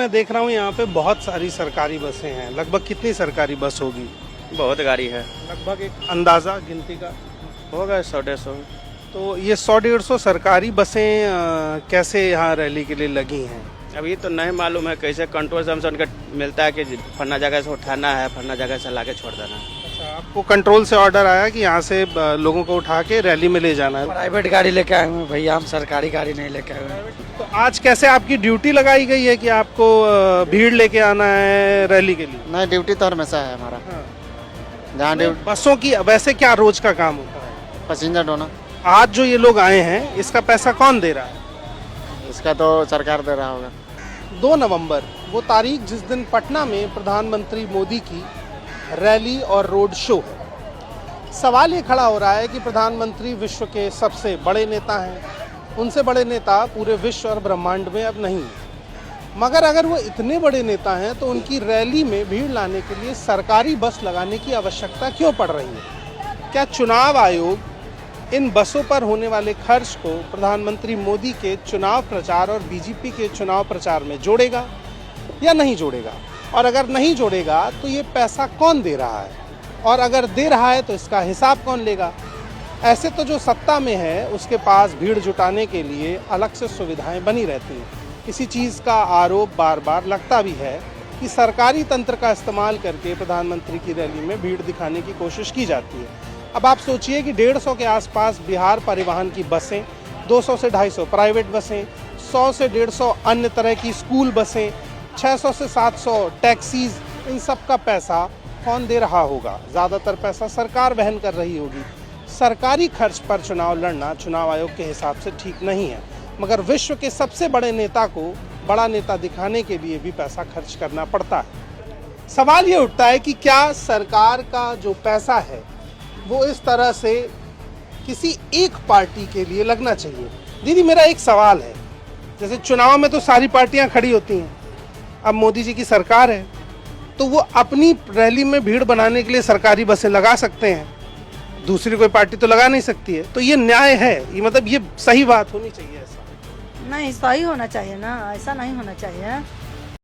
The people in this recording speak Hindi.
मैं देख रहा हूँ यहाँ पे बहुत सारी सरकारी बसें हैं। लगभग कितनी सरकारी बस होगी? बहुत गाड़ी है, लगभग एक अंदाजा गिनती का? होगा 100-150। तो ये 100-150 सरकारी बसें कैसे यहाँ रैली के लिए लगी हैं? अभी तो नहीं मालूम है कैसे कंट्रोल से हमसे उनका मिलता है कि फन्ना जगह से उठाना है, फन्ना जगह से लाके छोड़ देना है। अच्छा, आपको कंट्रोल से ऑर्डर आया कि यहाँ से लोगों को उठा के रैली में ले जाना है? प्राइवेट गाड़ी लेके आए हुए हैं भैया, हम सरकारी गाड़ी नहीं लेके आए हुए हैं। तो आज कैसे आपकी ड्यूटी लगाई गई है कि आपको भीड़ लेके आना है रैली के लिए? नहीं, ड्यूटी तो हमेशा है हमारा। हाँ। जहाँ ड्यूटी बसों की वैसे क्या रोज का काम होता है? पैसेंजर ढोना, आज जो ये लोग आए हैं इसका पैसा कौन दे रहा है? इसका तो सरकार दे रहा होगा। 2 नवंबर वो तारीख जिस दिन पटना में प्रधानमंत्री मोदी की रैली और रोड शो है। सवाल ये खड़ा हो रहा है कि प्रधानमंत्री विश्व के सबसे बड़े नेता हैं, उनसे बड़े नेता पूरे विश्व और ब्रह्मांड में अब नहीं है। मगर अगर वो इतने बड़े नेता हैं तो उनकी रैली में भीड़ लाने के लिए सरकारी बस लगाने की आवश्यकता क्यों पड़ रही है? क्या चुनाव आयोग इन बसों पर होने वाले खर्च को प्रधानमंत्री मोदी के चुनाव प्रचार और बीजेपी के चुनाव प्रचार में जोड़ेगा या नहीं जोड़ेगा? और अगर नहीं जोड़ेगा तो ये पैसा कौन दे रहा है, और अगर दे रहा है तो इसका हिसाब कौन लेगा? ऐसे तो जो सत्ता में है उसके पास भीड़ जुटाने के लिए अलग से सुविधाएं बनी रहती हैं। किसी चीज़ का आरोप बार बार लगता भी है कि सरकारी तंत्र का इस्तेमाल करके प्रधानमंत्री की रैली में भीड़ दिखाने की कोशिश की जाती है। अब आप सोचिए कि 150 के आसपास बिहार परिवहन की बसें, 200 से 250 प्राइवेट बसें, 100 से 150 अन्य तरह की स्कूल बसें, 600 से 700 टैक्सीज, इन सब का पैसा कौन दे रहा होगा? ज़्यादातर पैसा सरकार वहन कर रही होगी। सरकारी खर्च पर चुनाव लड़ना चुनाव आयोग के हिसाब से ठीक नहीं है, मगर विश्व के सबसे बड़े नेता को बड़ा नेता दिखाने के लिए भी पैसा खर्च करना पड़ता है। सवाल ये उठता है कि क्या सरकार का जो पैसा है वो इस तरह से किसी एक पार्टी के लिए लगना चाहिए? दीदी, मेरा एक सवाल है, जैसे चुनाव में तो सारी पार्टियां खड़ी होती हैं, अब मोदी जी की सरकार है तो वो अपनी रैली में भीड़ बनाने के लिए सरकारी बसें लगा सकते हैं, दूसरी कोई पार्टी तो लगा नहीं सकती है। तो ये न्याय है? ये मतलब ये सही बात होनी चाहिए? ऐसा नहीं, सही होना चाहिए ना, ऐसा नहीं होना चाहिए।